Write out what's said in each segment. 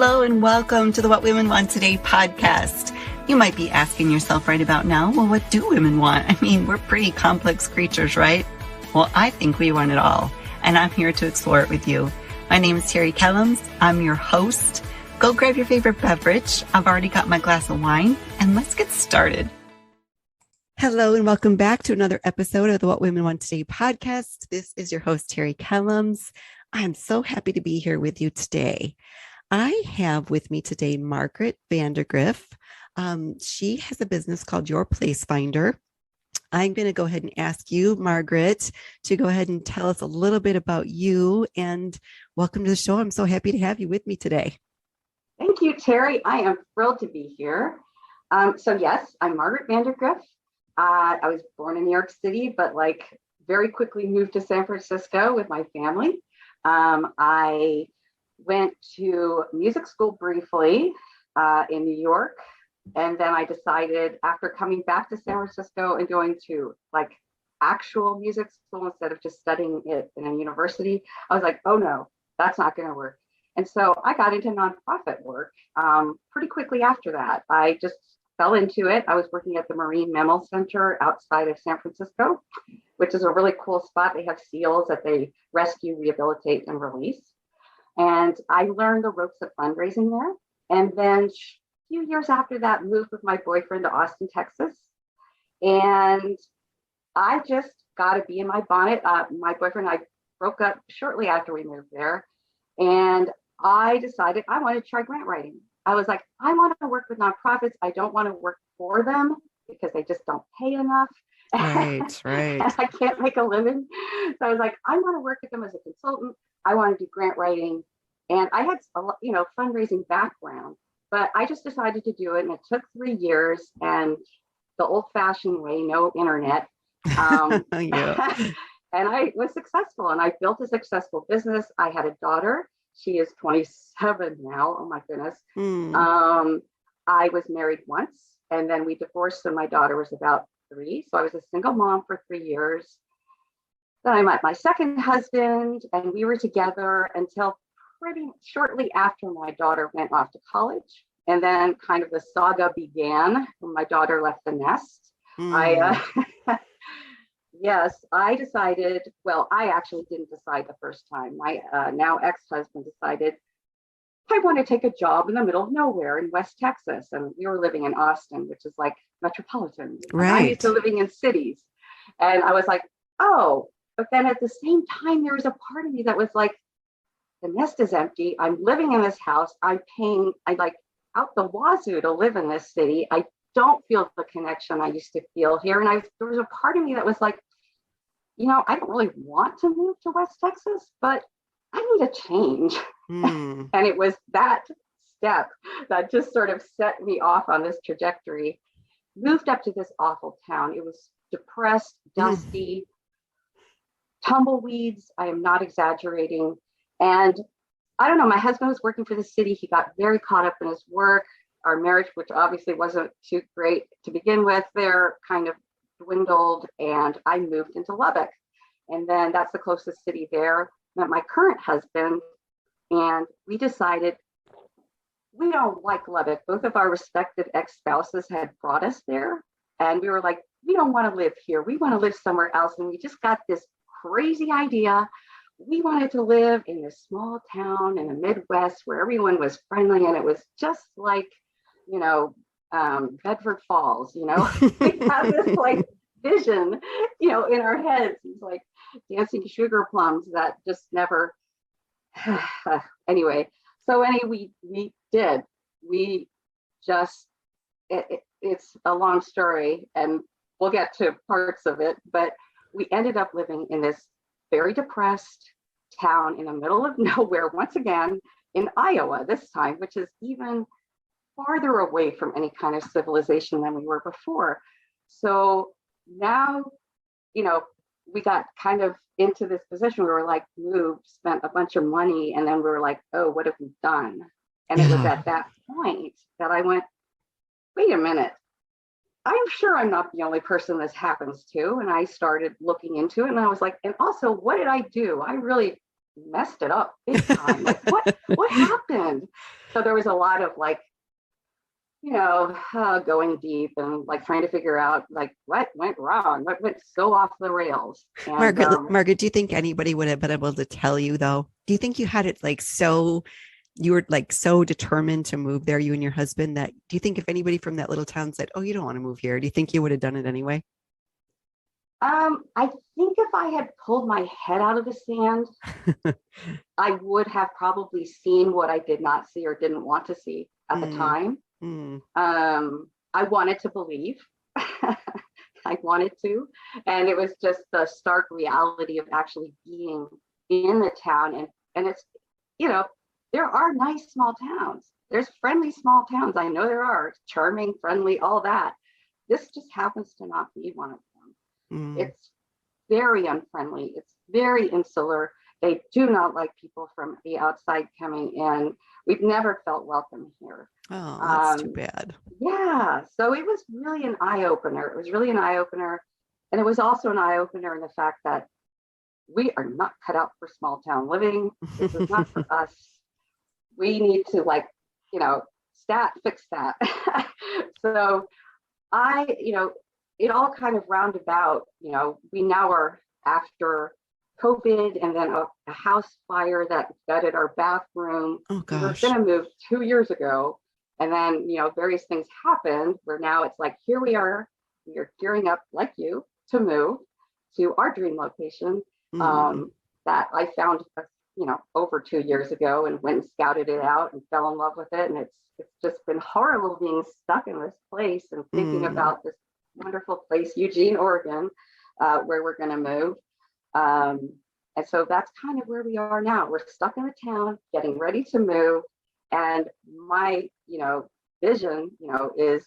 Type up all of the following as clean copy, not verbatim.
Hello and welcome to the What Women Want Today podcast. You might be asking yourself right about now, well, what do women want? I mean, we're pretty complex creatures, right? Well, I think we want it all, and I'm here to explore it with you. My name is Terry Kellums. I'm your host. Go grab your favorite beverage. I've already got my glass of wine, and let's get started. Hello and welcome back to another episode of the What Women Want Today podcast. This is your host, Terry Kellums. I'm so happy to be here with you today. I have with me today Margaret Vandergriff. She has a business called Your Place Finder. I'm going to go ahead and ask you, Margaret, to go ahead and tell us a little bit about you, and welcome to the show. I'm so happy to have you with me today. Thank you, Terry. I am thrilled to be here. So yes, I'm Margaret Vandergriff. I was born in New York City, but very quickly moved to San Francisco with my family. I went to music school briefly in New York. And then I decided after coming back to San Francisco and going to actual music school instead of just studying it in a university, I was like, oh no, that's not going to work. And so I got into nonprofit work pretty quickly after that. I just fell into it. I was working at the Marine Mammal Center outside of San Francisco, which is a really cool spot. They have seals that they rescue, rehabilitate, and release. And I learned the ropes of fundraising there. And then a few years after that, moved with my boyfriend to Austin, Texas. And I just got to be in my bonnet. My boyfriend and I broke up shortly after we moved there. And I decided I wanted to try grant writing. I was like, I want to work with nonprofits. I don't want to work for them because they just don't pay enough. Right. And I can't make a living. So I was like, I want to work with them as a consultant. I want to do grant writing. And I had a fundraising background, but I just decided to do it. And it took 3 years, and the old fashioned way, no internet. Yeah. And I was successful, and I built a successful business. I had a daughter. She is 27 now. Oh my goodness. I was married once, and then we divorced when my daughter was about 3. So I was a single mom for 3 years. Then I met my second husband, and we were together until pretty shortly after my daughter went off to college. And then kind of the saga began when my daughter left the nest. Yes, I decided, well, I actually didn't decide the first time. My now ex-husband decided I want to take a job in the middle of nowhere in West Texas. And we were living in Austin, which is metropolitan. Right. I'm used to living in cities. And I was like, oh, but then at the same time, there was a part of me that was like, the nest is empty. I'm living in this house. I'm paying, out the wazoo to live in this city. I don't feel the connection I used to feel here. And there was a part of me that was like, I don't really want to move to West Texas, but I need a change. And it was that step that just sort of set me off on this trajectory. Moved up to this awful town. It was depressed, dusty, tumbleweeds. I am not exaggerating. And I don't know, my husband was working for the city. He got very caught up in his work. Our marriage, which obviously wasn't too great to begin with, there kind of dwindled, and I moved into Lubbock. And then that's the closest city there. Met my current husband, and we decided we don't like Lubbock. Both of our respective ex-spouses had brought us there, and we were like, we don't want to live here. We want to live somewhere else. And we just got this crazy idea. We wanted to live in this small town in the Midwest where everyone was friendly, and it was just like, Bedford Falls, we have this vision, in our heads, these dancing sugar plums that just never, anyway, we did, it's a long story, and we'll get to parts of it, but we ended up living in this very depressed town in the middle of nowhere, once again, in Iowa this time, which is even farther away from any kind of civilization than we were before. So now, we got kind of into this position where we're moved, spent a bunch of money, and then we were like, oh, what have we done? And it was at that point that I went, wait a minute, I'm sure I'm not the only person this happens to. And I started looking into it, and I was like, and also, what did I do? I really messed it up big time. Like, what happened? So there was a lot of like, going deep and like trying to figure out like what went wrong, what went so off the rails. And Margaret, do you think anybody would have been able to tell you though? Do you think you had it like so, you were like so determined to move there, you and your husband, that do you think if anybody from that little town said, oh, you don't want to move here, do you think you would have done it anyway? I think if I had pulled my head out of the sand, I would have probably seen what I did not see or didn't want to see at the time. I wanted to believe. I wanted to. And it was just the stark reality of actually being in the town. And it's, there are nice small towns. There's friendly small towns. I know there are charming, friendly, all that. This just happens to not be one of them. It's very unfriendly. It's very insular. They do not like people from the outside coming in. We've never felt welcome here. Oh, that's too bad. Yeah. So it was really an eye-opener. It was really an eye-opener. And it was also an eye-opener in the fact that we are not cut out for small town living. This is not for us. We need to fix that. So it all kind of roundabout, we now are after COVID and then a house fire that gutted our bathroom. Oh gosh. We were going to move 2 years ago. And then, various things happened where now it's like, here we are gearing up like you to move to our dream location that I found, over 2 years ago and went and scouted it out and fell in love with it. And it's just been horrible being stuck in this place and thinking about this wonderful place, Eugene, Oregon, where we're going to move. And so that's kind of where we are now. We're stuck in the town, getting ready to move. And my, vision, is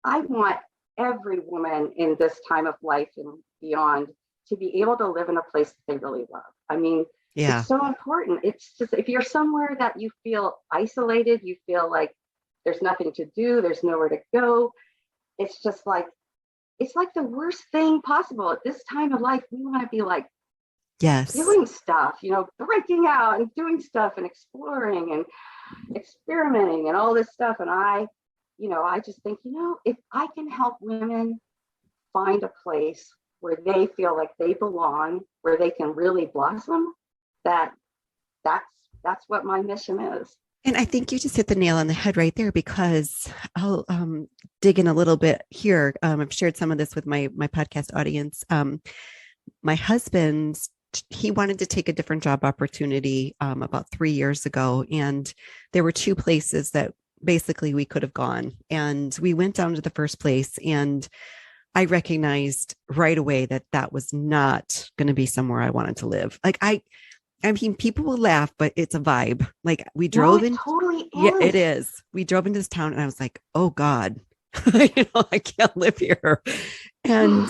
I want every woman in this time of life and beyond to be able to live in a place that they really love. I mean, it's so important. It's just, if you're somewhere that you feel isolated, you feel like there's nothing to do, there's nowhere to go. It's just like, it's like the worst thing possible at this time of life. We want to be like, doing stuff, breaking out and doing stuff and exploring and experimenting and all this stuff. And I just think, if I can help women find a place where they feel like they belong, where they can really blossom, that's what my mission is. And I think you just hit the nail on the head right there, because I'll dig in a little bit here. I've shared some of this with my podcast audience. My husband, he wanted to take a different job opportunity about 3 years ago. And there were two places that basically we could have gone. And we went down to the first place, and I recognized right away that was not going to be somewhere I wanted to live. Like I mean, people will laugh, but it's a vibe. Like we drove in. Totally is. Yeah, it is. We drove into this town and I was like, oh God, I can't live here. And,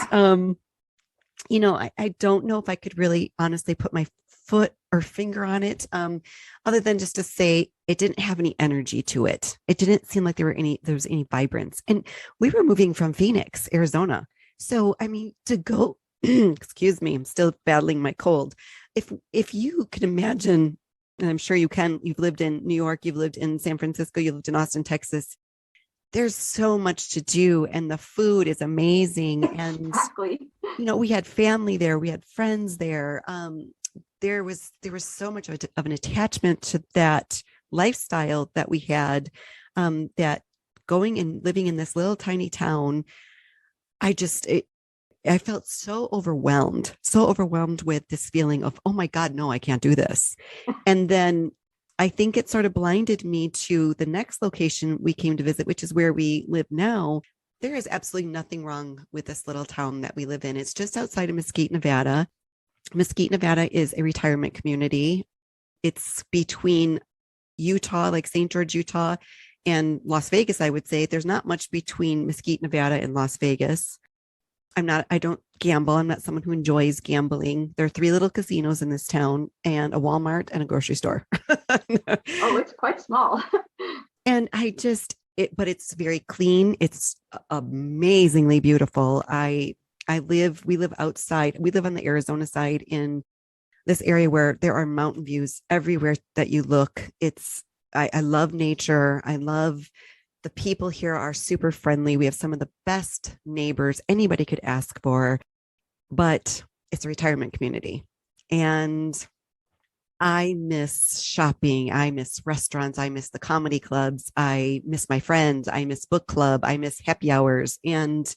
I don't know if I could really honestly put my foot or finger on it, other than just to say it didn't have any energy to it. It didn't seem like there was any vibrance. And we were moving from Phoenix, Arizona. So, I mean, to go, excuse me, I'm still battling my cold. If you could imagine, and I'm sure you can, you've lived in New York, you've lived in San Francisco, you lived in Austin, Texas. There's so much to do, and the food is amazing. And, exactly. We had family there, we had friends there. There was so much of an attachment to that lifestyle that we had, that going and living in this little tiny town, I felt so overwhelmed with this feeling of, oh my God, no, I can't do this. And then I think it sort of blinded me to the next location we came to visit, which is where we live now. There is absolutely nothing wrong with this little town that we live in. It's just outside of Mesquite, Nevada. Mesquite, Nevada is a retirement community. It's between Utah, like St. George, Utah, and Las Vegas, I would say. There's not much between Mesquite, Nevada and Las Vegas. I don't gamble. I'm not someone who enjoys gambling. There are 3 little casinos in this town and a Walmart and a grocery store. Oh, it's quite small. And but it's very clean. It's amazingly beautiful. We live outside. We live on the Arizona side in this area where there are mountain views everywhere that you look. I love nature. I love the people here are super friendly. We have some of the best neighbors anybody could ask for, but it's a retirement community. And I miss shopping. I miss restaurants. I miss the comedy clubs. I miss my friends. I miss book club. I miss happy hours. And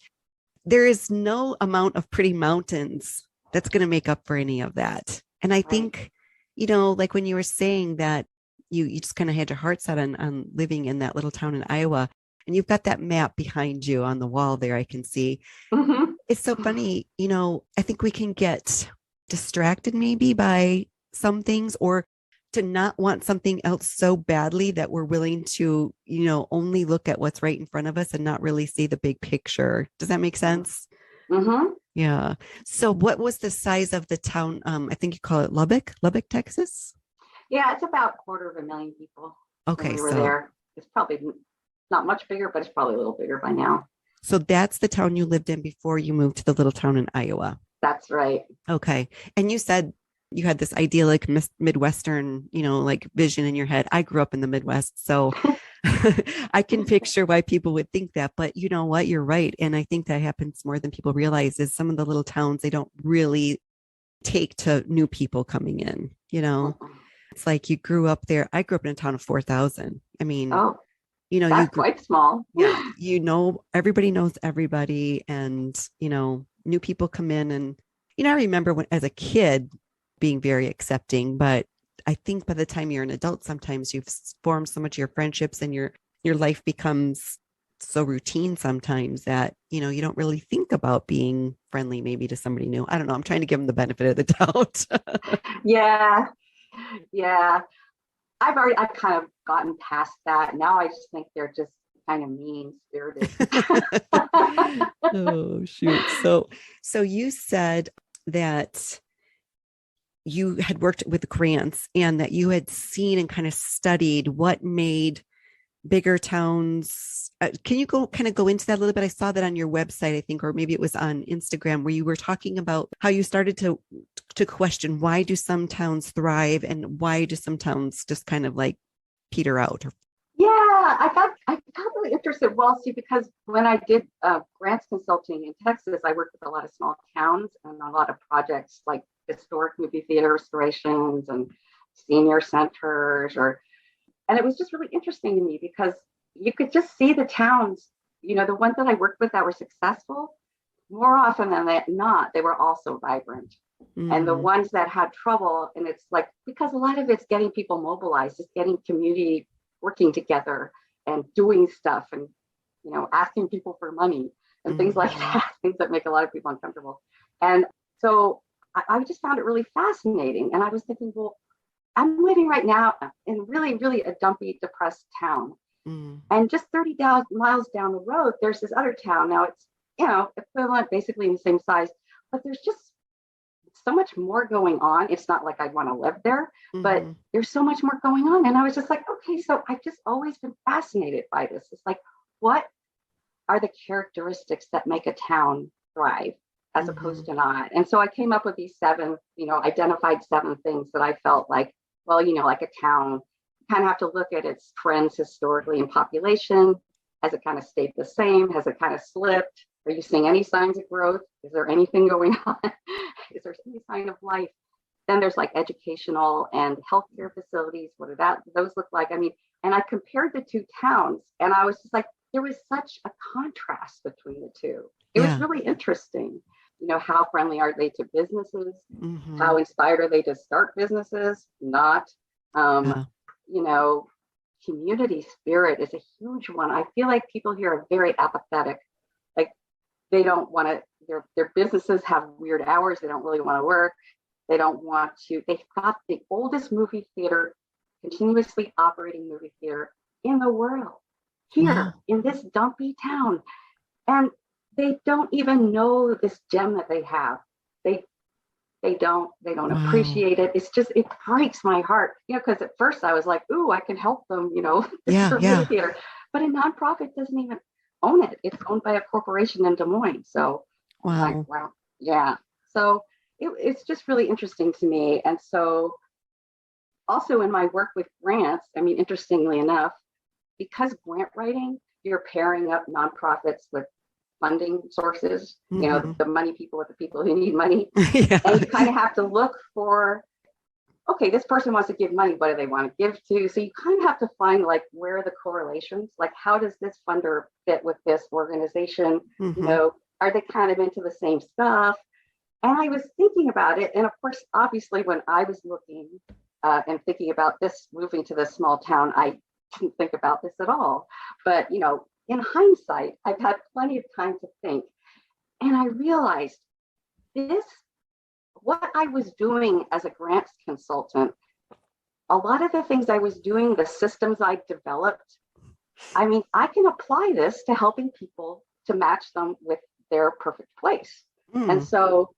there is no amount of pretty mountains that's going to make up for any of that. And I think, like when you were saying that you just kind of had your heart set on living in that little town in Iowa, and you've got that map behind you on the wall there, I can see. Mm-hmm. It's so funny. I think we can get distracted maybe by some things, or to not want something else so badly that we're willing to, only look at what's right in front of us and not really see the big picture. Does that make sense? Mm-hmm. Yeah. So what was the size of the town? I think you call it Lubbock, Texas. Yeah, it's about 250,000 people. Okay. When we were there. It's probably not much bigger, but it's probably a little bigger by now. So that's the town you lived in before you moved to the little town in Iowa. That's right. Okay. And you said you had this idyllic Midwestern, like vision in your head. I grew up in the Midwest, so I can picture why people would think that. But you know what? You're right. And I think that happens more than people realize. Is some of the little towns, they don't really take to new people coming in, It's like you grew up there. I grew up in a town of 4,000. I mean, that's quite small. Yeah. Everybody knows everybody, and, new people come in. And, I remember when, as a kid, being very accepting, but I think by the time you're an adult, sometimes you've formed so much of your friendships and your life becomes so routine sometimes that, you don't really think about being friendly maybe to somebody new. I don't know. I'm trying to give them the benefit of the doubt. Yeah. I've kind of gotten past that. Now I just think they're just kind of mean spirited. Oh, shoot. So you said that you had worked with grants and that you had seen and kind of studied what made bigger towns. Can you go into that a little bit? I saw that on your website, I think, or maybe it was on Instagram, where you were talking about how you started to question, why do some towns thrive and why do some towns just kind of like peter out? Yeah, I got really interested. Well, see, because when I did grants consulting in Texas, I worked with a lot of small towns and a lot of projects like historic movie theater restorations and senior centers, and it was just really interesting to me because you could just see the towns, the ones that I worked with that were successful, more often than not, they were also vibrant. Mm-hmm. And the ones that had trouble, and it's like, because a lot of it's getting people mobilized, it's getting community working together and doing stuff and, asking people for money and things like that, things that make a lot of people uncomfortable. And so I just found it really fascinating. And I was thinking, well, I'm living right now in really, really a dumpy, depressed town. And just 30 miles down the road, there's this other town. Now it's, equivalent, basically in the same size, but there's just so much more going on. It's not like I want to live there, but there's so much more going on. And I was just like, okay, so I've just always been fascinated by this. It's like, what are the characteristics that make a town thrive as opposed to not? And so I came up with these identified 7 things that I felt like, well, like a town, you kind of have to look at its trends historically in population. Has it kind of stayed the same? Has it kind of slipped? Are you seeing any signs of growth? Is there anything going on? Is there any sign of life? Then there's like educational and healthcare facilities. What do those look like? I mean, and I compared the 2 towns, and I was just like, there was such a contrast between the 2. It was really interesting. How friendly are they to businesses? How inspired are they to start businesses? Not. Community spirit is a huge one. I feel like people here are very apathetic. Like they don't want to, their businesses have weird hours. They don't really want to work. They don't want to, they've got the oldest movie theater, continuously operating movie theater in the world here in this dumpy town. And they don't even know this gem that they have. They don't appreciate it. It's just, it breaks my heart, because at first I was like, ooh, I can help them, movie theater. But a nonprofit doesn't even own it. It's owned by a corporation in Des Moines. So, wow. So it's just really interesting to me. And so also in my work with grants, I mean, interestingly enough, because grant writing, you're pairing up nonprofits with funding sources, the money people with the people who need money. Yeah. And you kind of have to look for, okay, this person wants to give money. What do they want to give to? So you kind of have to find like where are the correlations? Like, how does this funder fit with this organization? Are they kind of into the same stuff? And I was thinking about it. And of course, obviously, when I was looking and thinking about this, moving to this small town, I didn't think about this at all. But, in hindsight, I've had plenty of time to think. And I realized what I was doing as a grants consultant, a lot of the things I was doing, the systems I developed, I mean, I can apply this to helping people to match them with their perfect place. And so,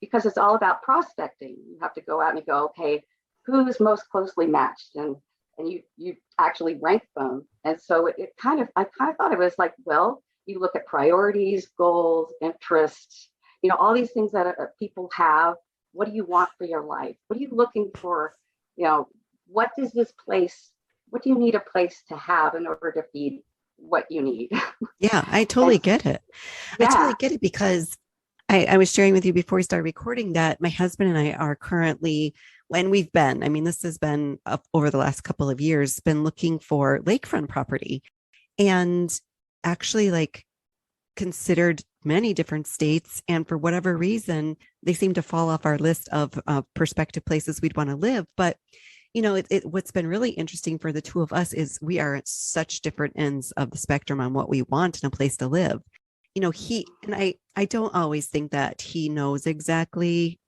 because it's all about prospecting, you have to go out and you go, okay, who's most closely matched? And you actually rank them. And so I kind of thought it was like, well, you look at priorities, goals, interests, all these things that people have. What do you want for your life? What are you looking for? What do you need a place to have in order to feed what you need? Yeah, I totally get it. Yeah. I totally get it because I was sharing with you before we started recording that my husband and I are currently, when we've been, I mean, this has been up over the last couple of years, been looking for lakefront property and actually like considered many different states. And for whatever reason, they seem to fall off our list of prospective places we'd want to live. But, what's been really interesting for the two of us is we are at such different ends of the spectrum on what we want in a place to live. I don't always think that he knows exactly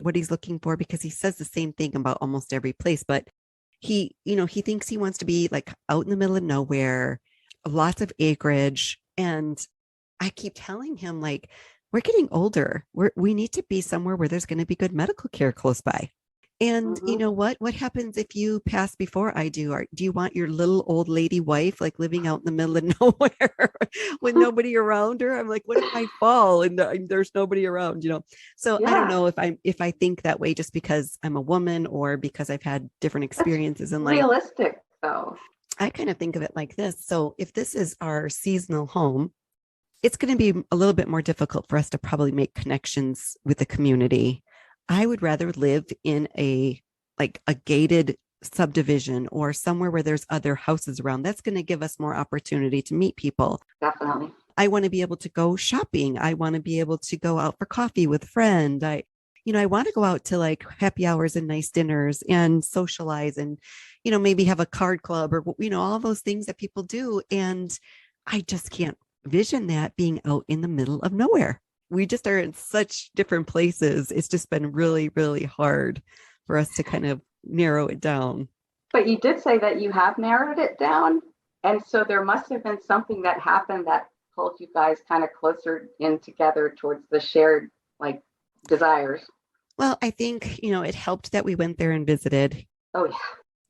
what he's looking for because he says the same thing about almost every place, but he thinks he wants to be like out in the middle of nowhere, lots of acreage. And I keep telling him, like, we're getting older. We need to be somewhere where there's going to be good medical care close by. And you know what happens if you pass before I do? Or do you want your little old lady wife like living out in the middle of nowhere with nobody around her? I'm like, what if I fall and there's nobody around? So I don't know if I think that way just because I'm a woman or because I've had different experiences in life. Realistic though. I kind of think of it like this. So if this is our seasonal home, it's going to be a little bit more difficult for us to probably make connections with the community. I would rather live in a gated subdivision or somewhere where there's other houses around. That's going to give us more opportunity to meet people. Definitely. I want to be able to go shopping. I want to be able to go out for coffee with a friend. I want to go out to like happy hours and nice dinners and socialize and, maybe have a card club or, all those things that people do. And I just can't vision that being out in the middle of nowhere. We just are in such different places. It's just been really, really hard for us to kind of narrow it down. But you did say that you have narrowed it down. And so there must have been something that happened that pulled you guys kind of closer in together towards the shared like desires. Well, I think, it helped that we went there and visited. Oh, yeah.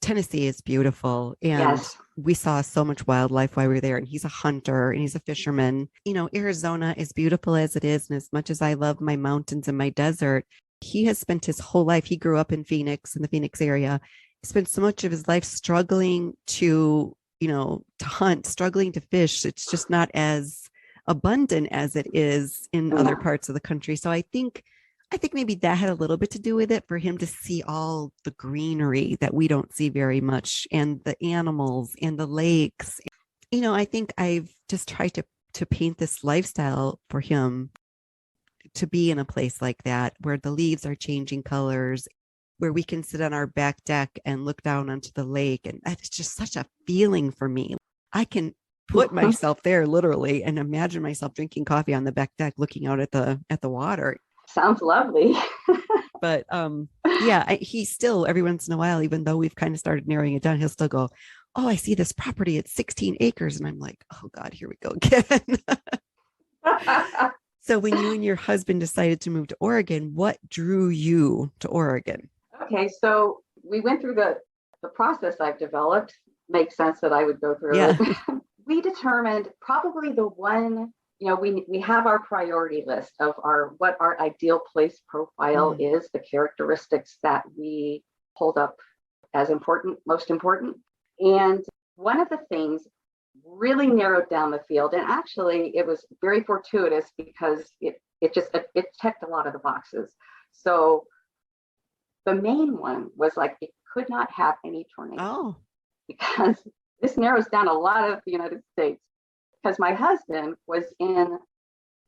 Tennessee is beautiful. And we saw so much wildlife while we were there. And he's a hunter and he's a fisherman. Arizona, as beautiful as it is, and as much as I love my mountains and my desert, he has spent his whole life. He grew up in Phoenix, in the Phoenix area. He spent so much of his life struggling to hunt, struggling to fish. It's just not as abundant as it is in other parts of the country. So I think maybe that had a little bit to do with it for him to see all the greenery that we don't see very much and the animals and the lakes. I think I've just tried to paint this lifestyle for him to be in a place like that where the leaves are changing colors, where we can sit on our back deck and look down onto the lake. And it's just such a feeling for me. I can put myself there literally and imagine myself drinking coffee on the back deck, looking out at the water. Sounds lovely. But he still, every once in a while, even though we've kind of started narrowing it down, he'll still go, oh, I see this property. It's 16 acres. And I'm like, oh God, here we go again. So when you and your husband decided to move to Oregon, what drew you to Oregon? Okay, so we went through the process I've developed. Makes sense that I would go through it. We determined probably the one we have our priority list of what our ideal place profile is, the characteristics that we hold up as important, most important. And one of the things really narrowed down the field. And actually it was very fortuitous because it checked a lot of the boxes. So the main one was like, it could not have any tornadoes. Oh. Because this narrows down a lot of the United States. Because my husband was when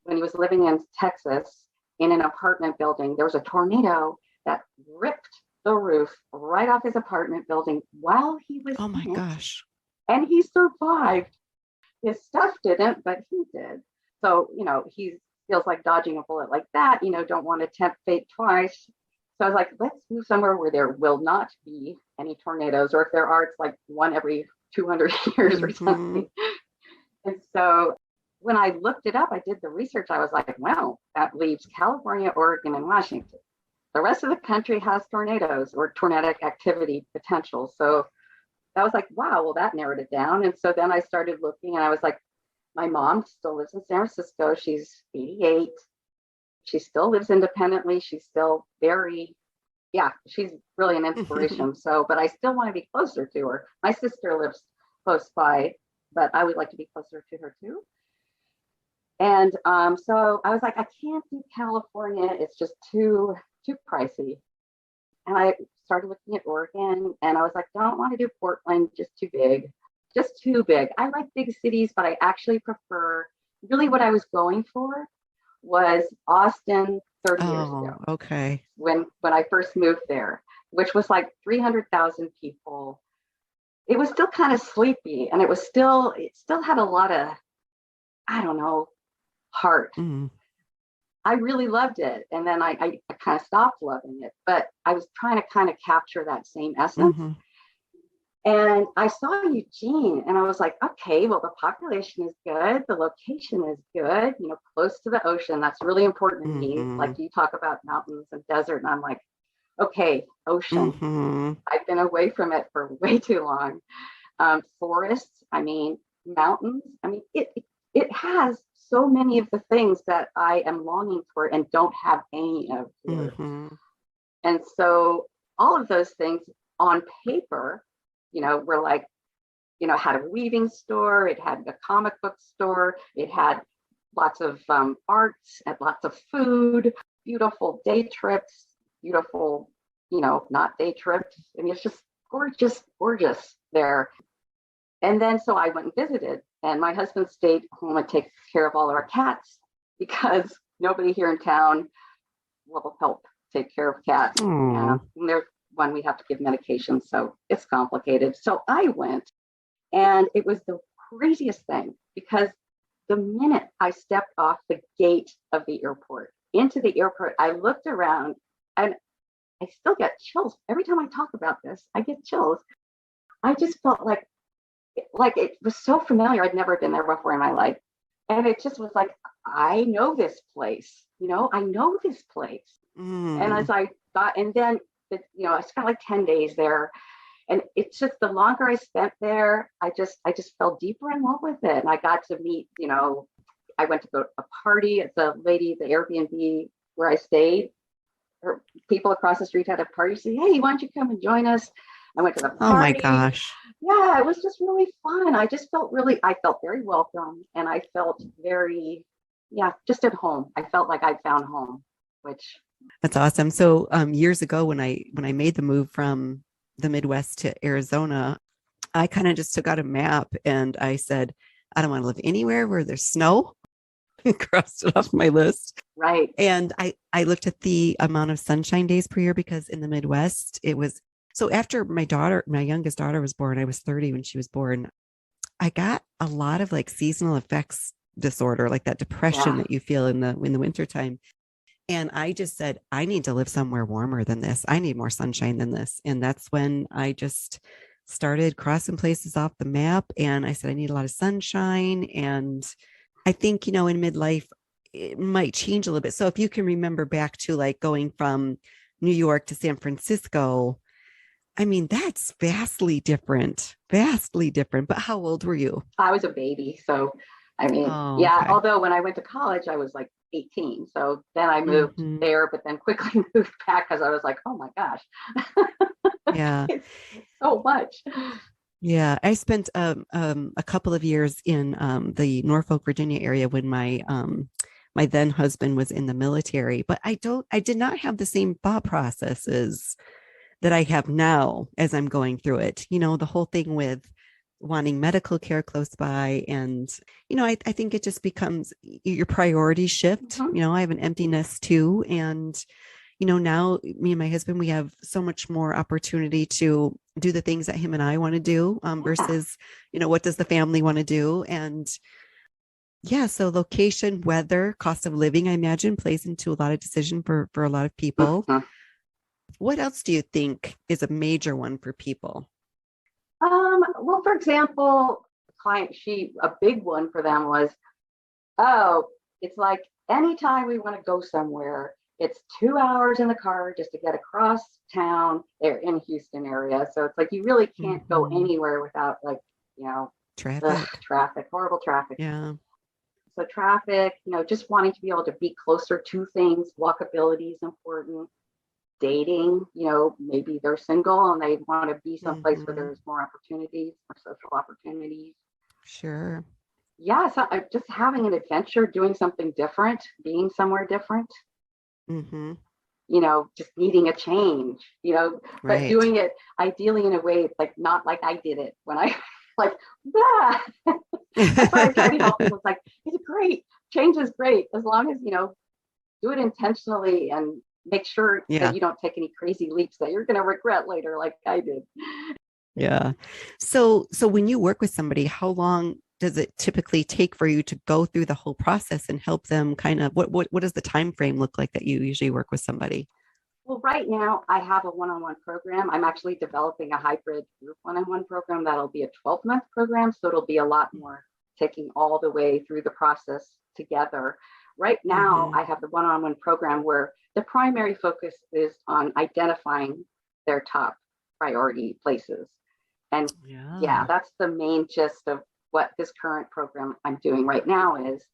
he was living in Texas, in an apartment building, there was a tornado that ripped the roof right off his apartment building while he was Oh my gosh. And he survived. His stuff didn't, but he did. So, he feels like dodging a bullet like that, don't want to tempt fate twice. So I was like, let's move somewhere where there will not be any tornadoes, or if there are, it's like one every 200 years or something. And so when I looked it up, I did the research. I was like, wow, that leaves California, Oregon, and Washington. The rest of the country has tornadoes or tornadic activity potential. So I was like, wow, well, that narrowed it down. And so then I started looking, and I was like, my mom still lives in San Francisco. She's 88. She still lives independently. She's still she's really an inspiration. But I still want to be closer to her. My sister lives close by, but I would like to be closer to her too. And so I was like, I can't do California. It's just too pricey. And I started looking at Oregon, and I was like, don't want to do Portland, just too big. I like big cities, but I actually prefer, really what I was going for was Austin 30 years ago. Okay. When I first moved there, which was like 300,000 people. It was still kind of sleepy, and it still had a lot of, I don't know, heart. I really loved it. And then I kind of stopped loving it, but I was trying to kind of capture that same essence. And I saw Eugene, and I was like, okay, well, the population is good. The location is good, close to the ocean. That's really important to me. Like you talk about mountains and desert, and I'm like, okay, ocean. I've been away from it for way too long. Forests, mountains. It has so many of the things that I am longing for and don't have any of here. And so all of those things on paper, were like, had a weaving store, it had a comic book store, it had lots of arts and lots of food, beautiful day trips, beautiful, not day trips. It's just gorgeous there. And then so I went and visited, and my husband stayed home and takes care of all of our cats because nobody here in town will help take care of cats. And there's one we have to give medication, so it's complicated. So I went, and it was the craziest thing because the minute I stepped off the gate of the airport into the airport, I looked around, and I still get chills. Every time I talk about this, I get chills. I just felt like it was so familiar. I'd never been there before in my life. And it just was like, I know this place, I know this place. And as I thought, and then, I spent like 10 days there, and it's just, the longer I spent there, I just fell deeper in love with it. And I got to meet, I went to go to a party at the Airbnb where I stayed. People across the street had a party. Say, hey, why don't you come and join us? I went to the party. Oh my gosh. Yeah, it was just really fun. I felt very welcome, and I felt very, just at home. I felt like I found home, which. That's awesome. So years ago, when I made the move from the Midwest to Arizona, I kind of just took out a map and I said, I don't want to live anywhere where there's snow. Crossed it off my list. Right. And I looked at the amount of sunshine days per year, because in the Midwest, it was, so after my youngest daughter was born, I was 30 when she was born. I got a lot of like seasonal effects disorder, like that depression that you feel in the wintertime. And I just said, I need to live somewhere warmer than this. I need more sunshine than this. And that's when I just started crossing places off the map. And I said, I need a lot of sunshine. And I think, in midlife, it might change a little bit. So if you can remember back to like going from New York to San Francisco, that's vastly different. But how old were you? I was a baby. So I mean, Oh, yeah, okay. although when I went to college, I was like 18. So then I moved Hmm. there, but then quickly moved back because I was like, oh my gosh, Yeah. it's so much. Yeah. I spent a couple of years in the Norfolk, Virginia area when my then husband was in the military, but I did not have the same thought processes that I have now as I'm going through it. The whole thing with wanting medical care close by. And, I think it just becomes your priorities shift. Mhm. I have an empty nest too. And, now me and my husband, we have so much more opportunity to do the things that him and I want to do Yeah. versus, what does the family want to do? And yeah, so location, weather, cost of living, I imagine plays into a lot of decision for a lot of people. Mhm. What else do you think is a major one for people? Well, for example, client, a big one for them was, oh, it's like anytime we want to go somewhere, it's 2 hours in the car just to get across town. They're in Houston area. So it's like you really can't go Mhm. anywhere without like, you know, Traffic. traffic, horrible traffic. Yeah. So traffic, just wanting to be able to be closer to things, walkability is important. Dating, maybe they're single and they want to be someplace where Hmm. there's more opportunities, more social opportunities. Sure. Yeah, so just having an adventure, doing something different, being somewhere different, Hmm. just needing a change, but Right. doing it ideally in a way like not like I did it when I like, ah. That's what I try to tell people. It's like, it's great. Change is great as long as, do it intentionally and make sure that Yeah. you don't take any crazy leaps that you're going to regret later, like I did. Yeah. So when you work with somebody, how long does it typically take for you to go through the whole process and help them kind of what does the time frame look like that you usually work with somebody? Well, right now I have a one-on-one program. I'm actually developing a hybrid group one-on-one program that'll be a 12-month program. So it'll be a lot more taking all the way through the process together. Right now, Hmm. I have the one-on-one program where the primary focus is on identifying their top priority places. And yeah, Yeah. that's the main gist of what this current program I'm doing right now is.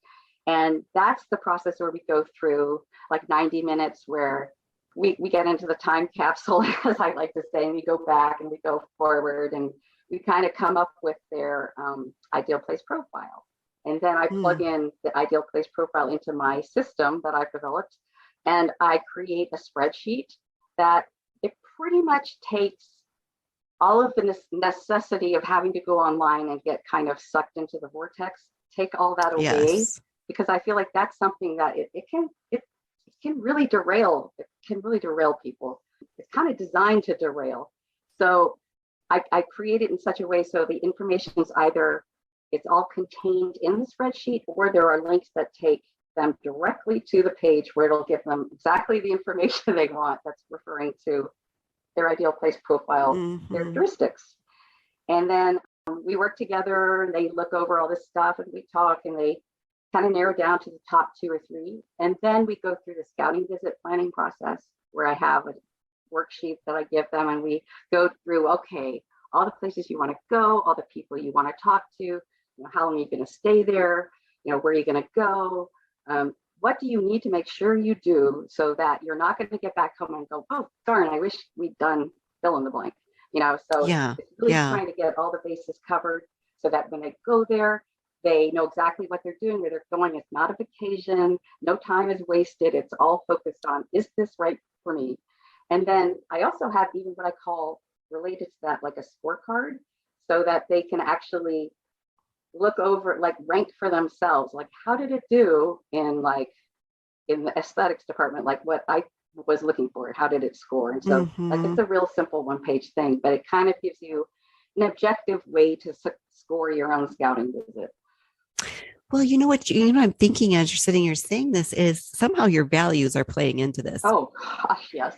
And that's the process where we go through like 90 minutes where we get into the time capsule, as I like to say, and we go back and we go forward and we kind of come up with their ideal place profile. And then I plug Mm. in the ideal place profile into my system that I've developed and I create a spreadsheet that it pretty much takes all of the necessity of having to go online and get kind of sucked into the vortex, take all that away, Yes. because I feel like that's something that it can really derail. It can really derail people. It's kind of designed to derail. So I create it in such a way so the information is either it's all contained in the spreadsheet or there are links that take them directly to the page where it'll give them exactly the information they want that's referring to their ideal place profile Hmm. characteristics. And then we work together and they look over all this stuff and we talk and they kind of narrow down to the top 2 or 3. And then we go through the scouting visit planning process where I have a worksheet that I give them and we go through, okay, all the places you want to go, all the people you want to talk to, how long are you going to stay there, where are you going to go, what do you need to make sure you do so that you're not going to get back home and go, oh, darn, I wish we'd done fill in the blank. So Yeah. it's really Yeah. trying to get all the bases covered so that when they go there, they know exactly what they're doing, where they're going. It's not a vacation. No time is wasted. It's all focused on, is this right for me? And then I also have even what I call related to that, like a scorecard, so that they can actually look over, like rank for themselves, like how did it do in the aesthetics department, like what I was looking for, how did it score? And so like Hmm. it's a real simple one-page thing, but it kind of gives you an objective way to score your own scouting visit. Well, you know what, I'm thinking as you're sitting here saying this is somehow your values are playing into this. Oh gosh, yes.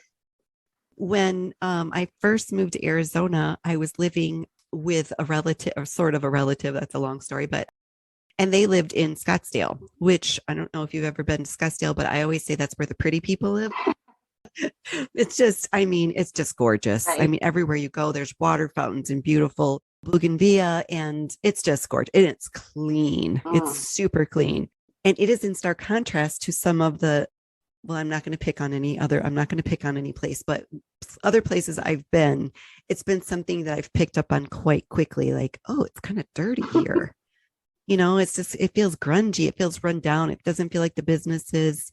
When I first moved to Arizona, I was living with a relative or sort of a relative. That's a long story, but and they lived in Scottsdale, which I don't know if you've ever been to Scottsdale, but I always say that's where the pretty people live. It's just, I mean, it's just gorgeous. I Right. mean, everywhere you go, there's water fountains and beautiful bougainvillea, and it's just gorgeous. And it's clean. It's Mm. super clean. And it is in stark contrast to some of the, well, I'm not going to pick on any place, but other places I've been, it's been something that I've picked up on quite quickly. Like, oh, it's kind of dirty here. It's just, it feels grungy. It feels run down. It doesn't feel like the businesses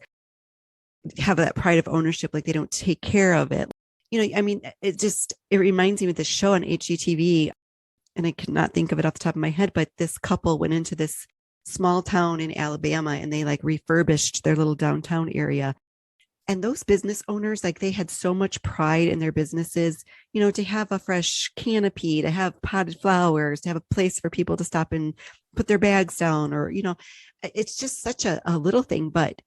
have that pride of ownership. Like they don't take care of it. It reminds me of this show on HGTV, and I cannot think of it off the top of my head, but this couple went into this small town in Alabama and they like refurbished their little downtown area. And those business owners, like they had so much pride in their businesses, to have a fresh canopy, to have potted flowers, to have a place for people to stop and put their bags down, or, it's just such a little thing. But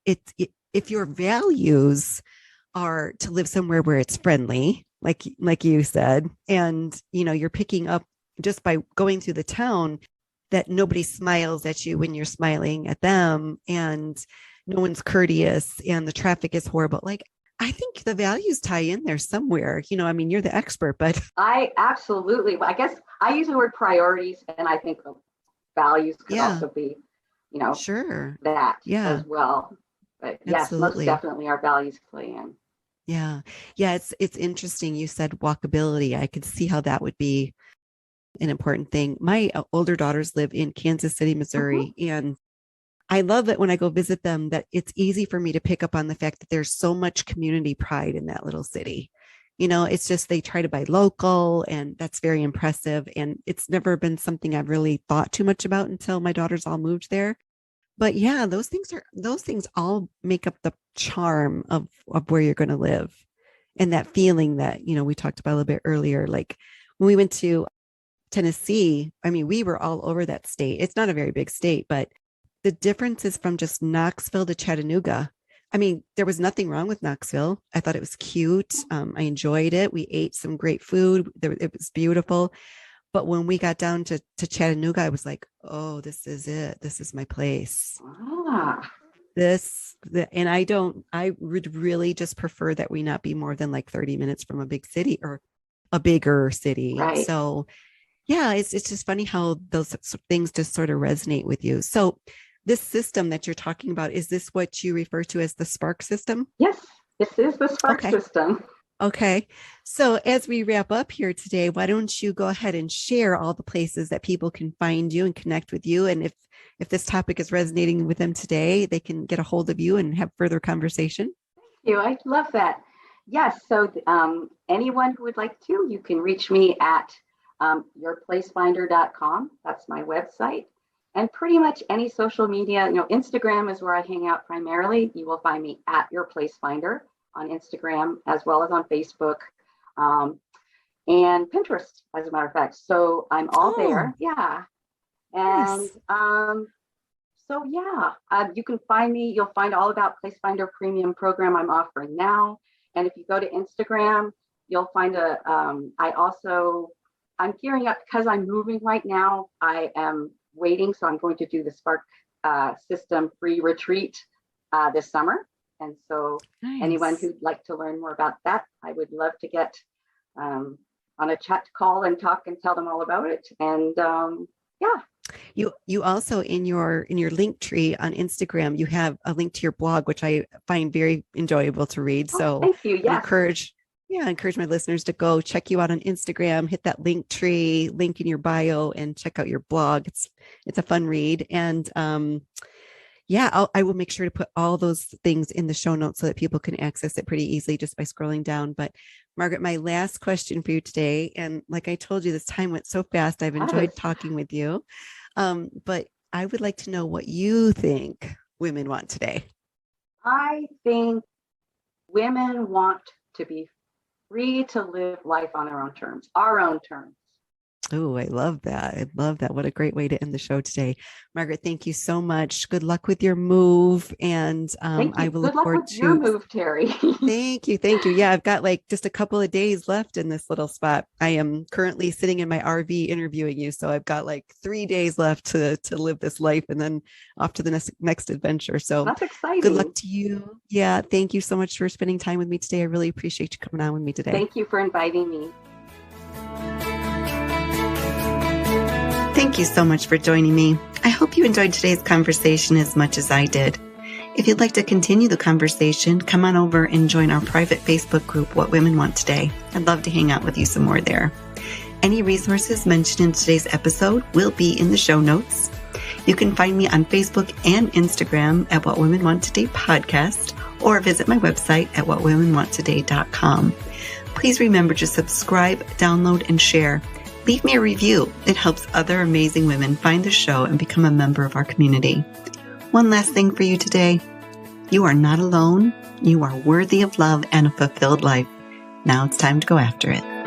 if your values are to live somewhere where it's friendly, like you said, and, you're picking up just by going through the town that nobody smiles at you when you're smiling at them, and no one's courteous, and the traffic is horrible. Like, I think the values tie in there somewhere. You're the expert, but I I guess I use the word priorities, and I think values could also be, sure, that yeah, as well. But yes, absolutely. most definitely our values play in. Yeah. It's interesting. You said walkability. I could see how that would be an important thing. My older daughters live in Kansas City, Missouri, and I love it when I go visit them that it's easy for me to pick up on the fact that there's so much community pride in that little city. It's just they try to buy local, and that's very impressive. And it's never been something I've really thought too much about until my daughters all moved there. But yeah, those things all make up the charm of where you're going to live. And that feeling that, we talked about a little bit earlier, like when we went to Tennessee, we were all over that state. It's not a very big state, but the difference is from just Knoxville to Chattanooga. There was nothing wrong with Knoxville. I thought it was cute. I enjoyed it. We ate some great food. It was beautiful. But when we got down to Chattanooga, I was like, oh, this is it. This is my place. And I would really just prefer that we not be more than like 30 minutes from a big city or a bigger city. Right. So yeah, it's just funny how those things just sort of resonate with you. So this system that you're talking about, is this what you refer to as the Spark system? Yes, this is the Spark system. Okay. So as we wrap up here today, why don't you go ahead and share all the places that people can find you and connect with you? And if this topic is resonating with them today, they can get a hold of you and have further conversation. Thank you. I love that. Yes. So anyone who would like to, you can reach me at yourplacefinder.com. That's my website. And pretty much any social media, Instagram is where I hang out primarily. You will find me at Your Place Finder on Instagram, as well as on Facebook, and Pinterest, as a matter of fact. So I'm all there. Yeah. And nice. You can find me. You'll find all about Place Finder Premium program I'm offering now. And if you go to Instagram, you'll find I'm gearing up because I'm moving right now. I am waiting. So I'm going to do the Spark system free retreat this summer. And so nice. Anyone who'd like to learn more about that, I would love to get on a chat call and talk and tell them all about it. And You also in your link tree on Instagram, you have a link to your blog, which I find very enjoyable to read. So thank you. Yes. I encourage my listeners to go check you out on Instagram, hit that link tree, link in your bio, and check out your blog. It's a fun read. And I will make sure to put all those things in the show notes so that people can access it pretty easily just by scrolling down. But Margaret, my last question for you today, and like I told you, this time went so fast. I've enjoyed talking with you. But I would like to know what you think women want today. I think women want to be free to live life on their own terms, our own terms. Oh, I love that. I love that. What a great way to end the show today. Margaret, thank you so much. Good luck with your move. And I will look forward to your move, Terry. Thank you. Yeah, I've got like just a couple of days left in this little spot. I am currently sitting in my RV interviewing you. So I've got like 3 days left to live this life and then off to the next adventure. So that's exciting. Good luck to you. Yeah. Thank you so much for spending time with me today. I really appreciate you coming on with me today. Thank you for inviting me. Thank you so much for joining me. I hope you enjoyed today's conversation as much as I did. If you'd like to continue the conversation, come on over and join our private Facebook group, What Women Want Today. I'd love to hang out with you some more there. Any resources mentioned in today's episode will be in the show notes. You can find me on Facebook and Instagram at What Women Want Today Podcast, or visit my website at whatwomenwanttoday.com. Please remember to subscribe, download, and share. Leave me a review. It helps other amazing women find the show and become a member of our community. One last thing for you today. You are not alone. You are worthy of love and a fulfilled life. Now it's time to go after it.